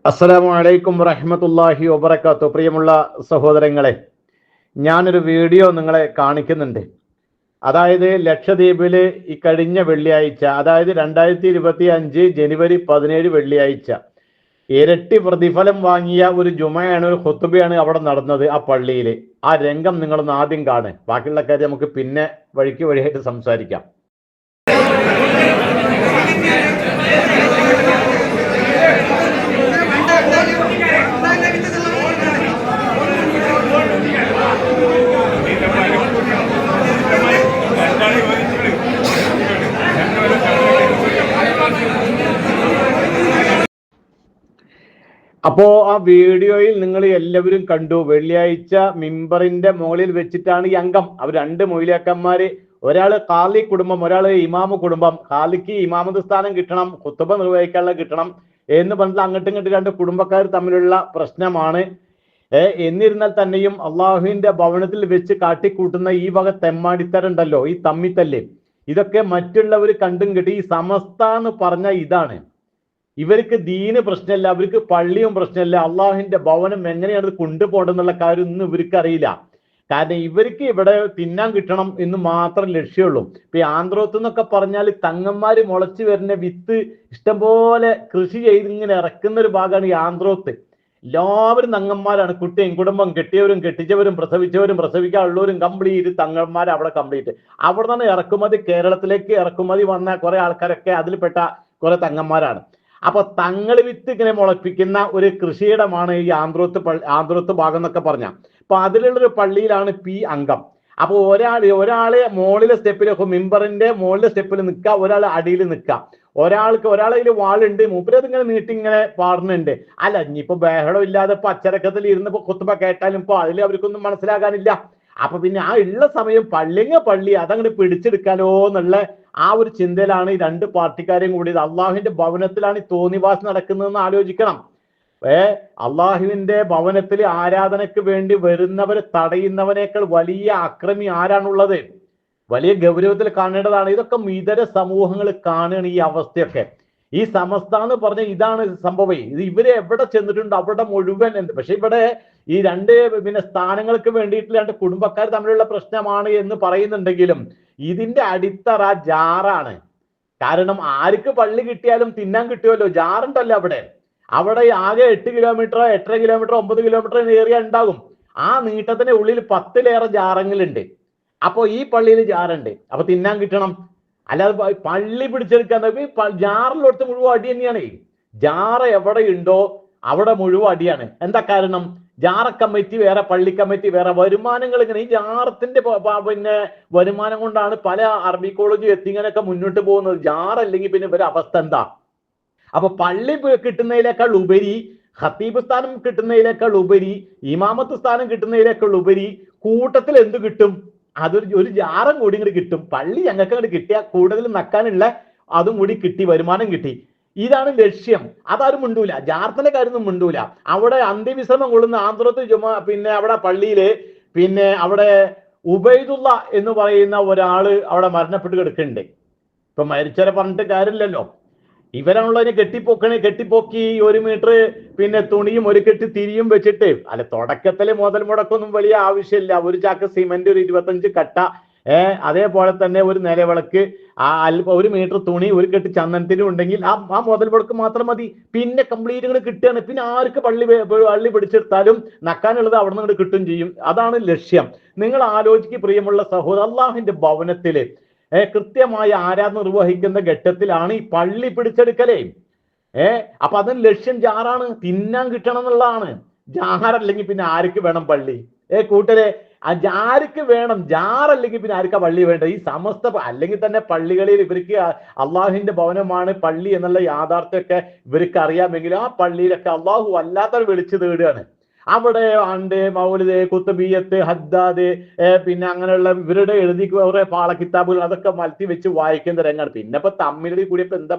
അസ്സലാമു അലൈക്കും വറഹ്മത്തുള്ളാഹി വബറകാതുഹു. പ്രിയമുള്ള സഹോദരങ്ങളെ, ഞാനൊരു വീഡിയോ നിങ്ങളെ കാണിക്കുന്നുണ്ട്. അതായത് ലക്ഷദ്വീപിൽ ഈ കഴിഞ്ഞ വെള്ളിയാഴ്ച, അതായത് 2025 ജനുവരി 17 വെള്ളിയാഴ്ച ഇരട്ടി പ്രതിഫലം വാങ്ങിയ ഒരു ജുമയാണ്, ഒരു ഖുത്ബയാണ് അവിടെ നടന്നത് ആ പള്ളിയിൽ. ആ രംഗം നിങ്ങളൊന്ന് ആദ്യം കാണുക. ബാക്കിയുള്ള കാര്യം നമുക്ക് പിന്നെ വഴിയായിട്ട് സംസാരിക്കാം. അപ്പോ ആ വീഡിയോയിൽ നിങ്ങൾ എല്ലാവരും കണ്ടു, വെള്ളിയാഴ്ച മിമ്പറിന്റെ മുകളിൽ വെച്ചിട്ടാണ് ഈ അംഗം, അവർ രണ്ട് മൊയ്ലിയാക്കന്മാര്, ഒരാള് ഖാലി കുടുംബം, ഒരാള് ഇമാമ് കുടുംബം. ഖാലിക്ക് ഇമാമത്ത് സ്ഥാനം കിട്ടണം, ഖുത്ബ നിർവഹിക്കാനുള്ള കിട്ടണം എന്ന് പറഞ്ഞിട്ട് അങ്ങോട്ടും ഇങ്ങോട്ടും രണ്ട് കുടുംബക്കാർ തമ്മിലുള്ള പ്രശ്നമാണ്. എന്നിരുന്നാൽ തന്നെയും അള്ളാഹുവിന്റെ ഭവനത്തിൽ വെച്ച് കാട്ടിക്കൂട്ടുന്ന ഈ വക തെമ്മാടിത്തരുണ്ടല്ലോ, ഈ തമ്മിത്തല്ല്, ഇതൊക്കെ മറ്റുള്ളവർ കണ്ടും കിട്ടി. ഈ സമസ്ത എന്ന് പറഞ്ഞ ഇതാണ്. ഇവർക്ക് ദീന് പ്രശ്നമല്ല, അവർക്ക് പള്ളിയും പ്രശ്നമല്ല, അള്ളാഹുവിന്റെ ഭവനം എങ്ങനെയാണ് കൊണ്ടുപോകേണ്ടെന്നുള്ള കാര്യം ഒന്നും ഇവർക്ക് അറിയില്ല. കാരണം ഇവർക്ക് ഇവിടെ തിന്നാൻ കിട്ടണം എന്ന് മാത്രം ലക്ഷ്യമുള്ളൂ. ഇപ്പൊ ഈ ആന്ത്രോത്ത് എന്നൊക്കെ പറഞ്ഞാൽ തങ്ങന്മാര് മുളച്ചു വരുന്ന വിത്ത് ഇഷ്ടംപോലെ കൃഷി ചെയ്ത് ഇങ്ങനെ ഇറക്കുന്ന ഒരു ഭാഗമാണ് ഈ ആന്ത്രോത്ത്. എല്ലാവരും തങ്ങന്മാരാണ്, കുട്ടിയും കുടുംബം, കെട്ടിയവരും കെട്ടിച്ചവരും പ്രസവിച്ചവരും പ്രസവിക്കാനുള്ളവരും കംപ്ലീറ്റ് തങ്ങന്മാർ അവിടെ കംപ്ലീറ്റ്. അവിടെ നിന്നാണ് ഇറക്കുമതി, കേരളത്തിലേക്ക് ഇറക്കുമതി വന്ന കുറെ ആൾക്കാരൊക്കെ അതിൽപ്പെട്ട കുറെ തങ്ങന്മാരാണ്. അപ്പൊ തങ്ങൾ വിത്ത് ഇങ്ങനെ മുളപ്പിക്കുന്ന ഒരു കൃഷിയിടമാണ് ഈ ആന്ത്രോത്ത് ഭാഗം എന്നൊക്കെ പറഞ്ഞ. അപ്പൊ അതിലുള്ളൊരു പള്ളിയിലാണ് ഈ അംഗം. അപ്പൊ ഒരാളെ മുകളിലെ സ്റ്റെപ്പിൽ, മിമ്പറിന്റെ മുകളിലെ സ്റ്റെപ്പിൽ നിൽക്കുക, ഒരാൾ അടിയിൽ നിൽക്കുക. ഒരാളതിൽ വാളുണ്ട്, മൂപ്പരത് ഇങ്ങനെ നീട്ടി ഇങ്ങനെ പാടുന്നുണ്ട്. അല്ല, ഇനിയിപ്പോ ബഹളം ഇല്ലാതെ ഇപ്പൊ അച്ചടക്കത്തിൽ ഇരുന്നപ്പോ ഖുത്ബ കേട്ടാലും ഇപ്പൊ അതിൽ അവർക്കൊന്നും മനസ്സിലാകാനില്ല. അപ്പൊ പിന്നെ ആ ഉള്ള സമയം പള്ളി അതങ്ങോട്ട് പിടിച്ചെടുക്കാലോ എന്നുള്ള ആ ഒരു ചിന്തയിലാണ് ഈ രണ്ട് പാർട്ടിക്കാരെയും കൂടിയത്. അള്ളാഹുവിന്റെ ഭവനത്തിലാണ് ഈ തോന്നിവാസം നടക്കുന്നതെന്ന് ആലോചിക്കണം. അള്ളാഹുവിന്റെ ഭവനത്തിൽ ആരാധനയ്ക്ക് വേണ്ടി വരുന്നവരെ തടയുന്നവനേക്കാൾ വലിയ അക്രമി ആരാണുള്ളത്? വലിയ ഗൗരവത്തിൽ കാണേണ്ടതാണ്. ഇതൊക്കെ ഇതര സമൂഹങ്ങൾ കാണുകയാണ് ഈ അവസ്ഥയൊക്കെ. ഈ സമസ്ത എന്ന് പറഞ്ഞ ഇതാണ് സംഭവം. ഇത് ഇവര് എവിടെ ചെന്നിട്ടുണ്ട് അവിടെ മുഴുവൻ എന്ത്. പക്ഷെ ഇവിടെ ഈ രണ്ട് സ്ഥാനങ്ങൾക്ക് വേണ്ടിയിട്ട് രണ്ട് കുടുംബക്കാർ തമ്മിലുള്ള പ്രശ്നമാണ് എന്ന് പറയുന്നുണ്ടെങ്കിലും ഇതിന്റെ അടിത്തറ ജാറാണ്. കാരണം ആർക്ക് പള്ളി കിട്ടിയാലും തിന്നാൻ കിട്ടുമല്ലോ, ജാറുണ്ടല്ലോ അവിടെ ആകെ 8 കിലോമീറ്റർ, 8.5 കിലോമീറ്റർ, 9 കിലോമീറ്റർ ഏരിയ ഉണ്ടാകും. ആ നീട്ടത്തിന്റെ ഉള്ളിൽ 10-ലേറെ ജാറങ്ങളുണ്ട്. അപ്പൊ ഈ പള്ളിയിൽ ജാറുണ്ട്, അപ്പൊ തിന്നാൻ കിട്ടണം. അല്ലാതെ പള്ളി പിടിച്ചെടുക്കാൻ ജാറിലൊടുത്ത് മുഴുവൻ അടി തന്നെയാണ്. ജാറ എവിടെ ഉണ്ടോ അവിടെ മുഴുവൻ അടിയാണ്. എന്താ കാരണം? ജാറ കമ്മിറ്റി വേറെ, പള്ളി കമ്മിറ്റി വേറെ, വരുമാനങ്ങൾ ഇങ്ങനെ. ഈ ജാറത്തിന്റെ പിന്നെ വരുമാനം കൊണ്ടാണ് പല അറബി കോളേജ് എത്തിങ്ങനൊക്കെ മുന്നോട്ട് പോകുന്നത്. ജാറല്ലെങ്കിൽ പിന്നെ ഇവരുടെ അവസ്ഥ എന്താ? അപ്പൊ പള്ളി കിട്ടുന്നതിനേക്കാൾ ഉപരി, ഖത്തീബ് സ്ഥാനം കിട്ടുന്നതിനേക്കാൾ ഉപരി, ഇമാമത്ത് സ്ഥാനം കിട്ടുന്നതിനേക്കാൾ ഉപരി കൂട്ടത്തിൽ എന്ത് കിട്ടും? ഒരു ജാറം കൂടി ഇങ്ങോട്ട് കിട്ടും. പള്ളി ഞങ്ങൾക്ക് അങ്ങോട്ട് കിട്ടിയാൽ കൂടുതൽ നക്കാനുള്ള അതും കൂടി കിട്ടി, വരുമാനം കിട്ടി. ഇതാണ് ലക്ഷ്യം. അതാരും മിണ്ടൂല, ജാർത്തിന്റെ കാര്യമൊന്നും മിണ്ടൂല. അവിടെ അന്ത്യവിശ്രമം കൊള്ളുന്ന ആന്ത്രോത്ത് പിന്നെ അവിടെ പള്ളിയില് പിന്നെ അവിടെ ഉബൈദുള്ള എന്ന് പറയുന്ന ഒരാള് അവിടെ മരണപ്പെട്ട് കിടക്കുന്നുണ്ട്. ഇപ്പൊ മരിച്ചവരെ പറഞ്ഞിട്ട് കാര്യമില്ലല്ലോ. ഇവരാണുള്ളതിനെ കെട്ടിപ്പൊക്കി 1 മീറ്റർ പിന്നെ തുണിയും 1 കെട്ട് തിരിയും വെച്ചിട്ട്. അല്ല, തുടക്കത്തില് മുതൽ മുടക്കൊന്നും വലിയ ആവശ്യമില്ല. 1 ചാക്ക് സിമന്റ്, 25 കട്ട, അതേപോലെ തന്നെ ഒരു നിലവിളക്ക്, 1 മീറ്റർ തുണി, 1 കെട്ട് ചന്ദനത്തിനും ഉണ്ടെങ്കിൽ ആ മുതൽ മുടക്ക് മാത്രം മതി. പിന്നെ കംപ്ലീറ്റ് ഇങ്ങനെ കിട്ടുകയാണ്. പിന്നെ ആർക്ക് പള്ളി പിടിച്ചെടുത്താലും നക്കാനുള്ളത് അവിടെ നിന്ന് കിട്ടും ചെയ്യും. അതാണ് ലക്ഷ്യം. നിങ്ങൾ ആലോചിക്ക് പ്രിയമുള്ള സഹോദരൻ, അള്ളാഹുവിന്റെ ഭവനത്തില് കൃത്യമായ ആരാധന നിർവഹിക്കുന്ന ഘട്ടത്തിലാണ് ഈ പള്ളി പിടിച്ചെടുക്കലേ. അപ്പൊ അതിന് ലക്ഷ്യം ജാറാണ്, തിന്നാൻ കിട്ടണം എന്നുള്ളതാണ്. ജാറല്ലെങ്കിൽ പിന്നെ ആർക്ക് വേണം പള്ളി? കൂട്ടരെ, ആർക്ക് വേണം? ജാറല്ലെങ്കിൽ പിന്നെ ആർക്കാ പള്ളി വേണ്ട? ഈ സമസ്ത അല്ലെങ്കിൽ തന്നെ പള്ളികളിൽ ഇവർക്ക് അള്ളാഹുവിന്റെ ഭവനമാണ് പള്ളി എന്നുള്ള യാഥാർത്ഥ്യമൊക്കെ ഇവർക്ക് അറിയാമെങ്കിലും ആ പള്ളിയിലൊക്കെ അള്ളാഹു വല്ലാത്ത വിളിച്ചു തേടുകയാണ്. അവിടെ ഉണ്ട് മൗലിദ്, കുത്തുബിയത്ത്, ഹദ്ദാദ്, പിന്നെ അങ്ങനെയുള്ള ഇവരുടെ എഴുതി കുറെ പാളക്കിതാബുകൾ, അതൊക്കെ മലത്തി വെച്ച് വായിക്കുന്ന രംഗമാണ്. പിന്നെ ഇപ്പൊ തമ്മിലടി കൂടിയപ്പോ എന്താ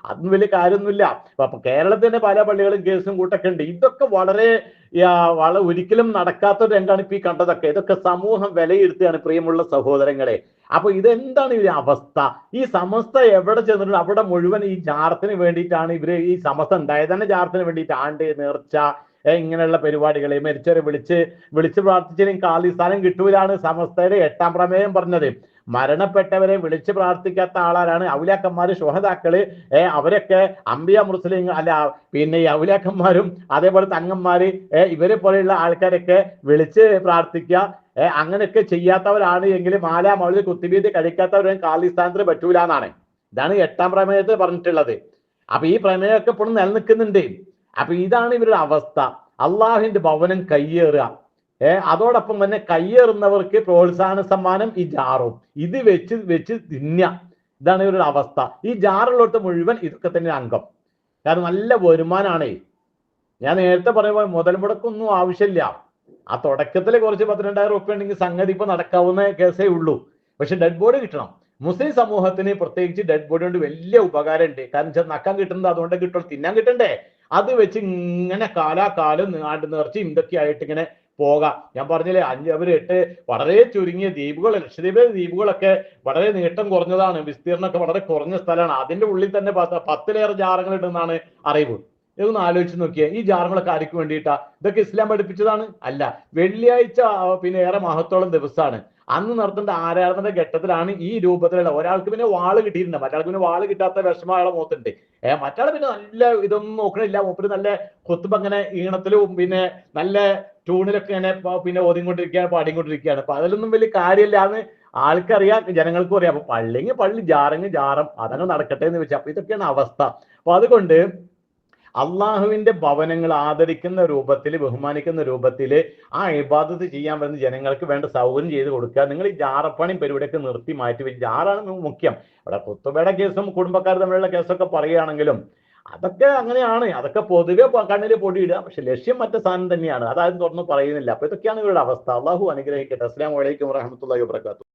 അതൊന്നും വലിയ കാര്യമൊന്നുമില്ല. അപ്പൊ കേരളത്തിന്റെ പല പള്ളികളും കേസും കൂട്ടൊക്കെ ഉണ്ട്. ഇതൊക്കെ വളരെ ഒരിക്കലും നടക്കാത്ത രംഗമാണ് ഇപ്പൊ ഈ കണ്ടതൊക്കെ. ഇതൊക്കെ സമൂഹം വിലയിരുത്തുകയാണ് പ്രിയമുള്ള സഹോദരങ്ങളെ. അപ്പൊ ഇതെന്താണ് ഈ അവസ്ഥ? ഈ സമസ്ത എവിടെ ചെന്നിട്ടുണ്ട് അവിടെ മുഴുവൻ ഈ ജാറത്തിന് വേണ്ടിയിട്ടാണ് ഇവര് ഈ സമസ്ത ഉണ്ടായത് തന്നെ ജാറത്തിന് വേണ്ടിയിട്ട്. ആണ്ട് നേർച്ച ഇങ്ങനെയുള്ള പരിപാടികളെ മരിച്ചവരെ വിളിച്ച് പ്രാർത്ഥിച്ചാലും കാലി സ്ഥാനം കിട്ടൂലാണ് സമസ്തയുടെ 8ാം പ്രമേയം പറഞ്ഞത്. മരണപ്പെട്ടവരെ വിളിച്ച് പ്രാർത്ഥിക്കാത്ത ആളാരാണ്? ഔലിയാക്കന്മാര്, ശുഹദാക്കള്, അവരൊക്കെ അമ്പിയ മുസ്ലിം അല്ല, പിന്നെ ഈ ഔലിയാക്കന്മാരും അതേപോലെ തങ്ങന്മാര് ഇവരെ പോലെയുള്ള ആൾക്കാരൊക്കെ വിളിച്ച് പ്രാർത്ഥിക്കുക അങ്ങനെയൊക്കെ ചെയ്യാത്തവരാണ് എങ്കിൽ മാല മൗലിദ് കുത്തുബീദ് കഴിക്കാത്തവരും കാലിസ്ഥാനത്തിന് പറ്റൂല എന്നാണ്. ഇതാണ് 8ാം പ്രമേയത്തിൽ പറഞ്ഞിട്ടുള്ളത്. അപ്പൊ ഈ പ്രമേയമൊക്കെ ഇപ്പോഴും നിലനിൽക്കുന്നുണ്ട്. അപ്പൊ ഇതാണ് ഇവരുടെ അവസ്ഥ. അള്ളാഹുവിന്റെ ഭവനം കയ്യേറുക, അതോടൊപ്പം തന്നെ കയ്യേറുന്നവർക്ക് പ്രോത്സാഹന സമ്മാനം ഈ ജാറും, ഇത് വെച്ച് തിന്നുക. ഇതാണ് ഇവരുടെ അവസ്ഥ. ഈ ജാറുള്ളടത്ത് മുഴുവൻ ഇതൊക്കെ തന്നെ അംഗം. കാരണം നല്ല വരുമാനമാണേ. ഞാൻ നേരത്തെ പറയുമ്പോൾ മുതൽ മുടക്കൊന്നും ആവശ്യമില്ല. ആ തുടക്കത്തിൽ കുറച്ച് 12,000 റുപ്യ ഉണ്ടെങ്കിൽ സംഗതി ഇപ്പൊ നടക്കാവുന്ന കേസേ ഉള്ളൂ. പക്ഷെ ഡെഡ് ബോഡി കിട്ടണം. മുസ്ലിം സമൂഹത്തിന് പ്രത്യേകിച്ച് ഡെഡ് ബോഡി കൊണ്ട് വലിയ ഉപകാരം ഉണ്ട്. കാരണം നക്കാൻ കിട്ടുന്നത് അതുകൊണ്ട് കിട്ടുള്ളൂ, തിന്നാൻ കിട്ടണ്ടേ. അത് വെച്ച് ഇങ്ങനെ കാലാകാലം നാട് നേർച്ച ഇന്തൊക്കെ ആയിട്ട് ഇങ്ങനെ പോകാം. ഞാൻ പറഞ്ഞില്ലേ 5, 8 വളരെ ചുരുങ്ങിയ ദ്വീപുകൾ, ലക്ഷദ്വീപിലെ ദ്വീപുകളൊക്കെ വളരെ നീട്ടം കുറഞ്ഞതാണ്, വിസ്തീർണ്ണമൊക്കെ വളരെ കുറഞ്ഞ സ്ഥലമാണ്. അതിന്റെ ഉള്ളിൽ തന്നെ 10-ലേറെ ജാറങ്ങൾ ഉണ്ടെന്നാണ് അറിവ്. ഇതൊന്ന് ആലോചിച്ച് നോക്കിയേ. ഈ ജാറങ്ങളൊക്കെ ആർക്ക് വേണ്ടിയിട്ടാ? ഇതൊക്കെ ഇസ്ലാം പഠിപ്പിച്ചതാണ്? അല്ല. വെള്ളിയാഴ്ച പിന്നെ ഏറെ മഹത്തോളം ദിവസമാണ്. അന്ന് നടത്തേണ്ട ആരാധന ഘട്ടത്തിലാണ് ഈ രൂപത്തിലുള്ള ഒരാൾക്ക് പിന്നെ വാള് കിട്ടിയിട്ടുണ്ട്, മറ്റാൾക്ക് പിന്നെ വാള് കിട്ടാത്ത വിഷമം അയാളെ മുഖത്തുണ്ട്. മറ്റാൾ പിന്നെ നല്ല ഇതൊന്നും നോക്കണില്ല. മൂപ്പര് നല്ല കൊത്തുമ്പോ അങ്ങനെ ഈണത്തിലും പിന്നെ നല്ല ട്യൂണിലൊക്കെ ഇങ്ങനെ പിന്നെ ഓതിക്കൊണ്ടിരിക്കുകയാണ്, പാടിക്കൊണ്ടിരിക്കുകയാണ്. അപ്പൊ അതിലൊന്നും വലിയ കാര്യമില്ലാന്ന് ആൾക്കറിയാം, ജനങ്ങൾക്കും അറിയാം. അപ്പൊ പള്ളിങ്ങ് പള്ളി, ജാറങ്ങ് ജാറം, അതങ്ങ് നടക്കട്ടെ എന്ന് വെച്ചാൽ. അപ്പൊ ഇതൊക്കെയാണ് അവസ്ഥ. അപ്പൊ അതുകൊണ്ട് അള്ളാഹുവിന്റെ ഭവനങ്ങൾ ആദരിക്കുന്ന രൂപത്തിൽ, ബഹുമാനിക്കുന്ന രൂപത്തിൽ ആ ഇബാദത്ത് ചെയ്യാൻ വരുന്ന ജനങ്ങൾക്ക് വേണ്ട സൗകര്യം ചെയ്ത് കൊടുക്കുക. നിങ്ങൾ ഈ ജാറപ്പണി പരിപാടിയൊക്കെ നിർത്തി മാറ്റി. ജാറാണ് മുഖ്യം. ഇവിടെ കുത്തുബയുടെ കേസും കുടുംബക്കാർ തമ്മിലുള്ള കേസൊക്കെ പറയുകയാണെങ്കിലും അതൊക്കെ അങ്ങനെയാണ്. അതൊക്കെ പൊതുവെ കണ്ണിൽ പൊടിയിടുക. പക്ഷെ ലക്ഷ്യം മറ്റു സാധനം തന്നെയാണ്. അതായത് തുറന്ന് പറയുന്നില്ല. അപ്പൊ ഇതൊക്കെയാണ് ഇവരുടെ അവസ്ഥ. അള്ളാഹു അനുഗ്രഹിക്കട്ടെ. അസ്സലാമു അലൈക്കും വറഹ്മത്തുള്ളാഹി വബറകാതുഹു.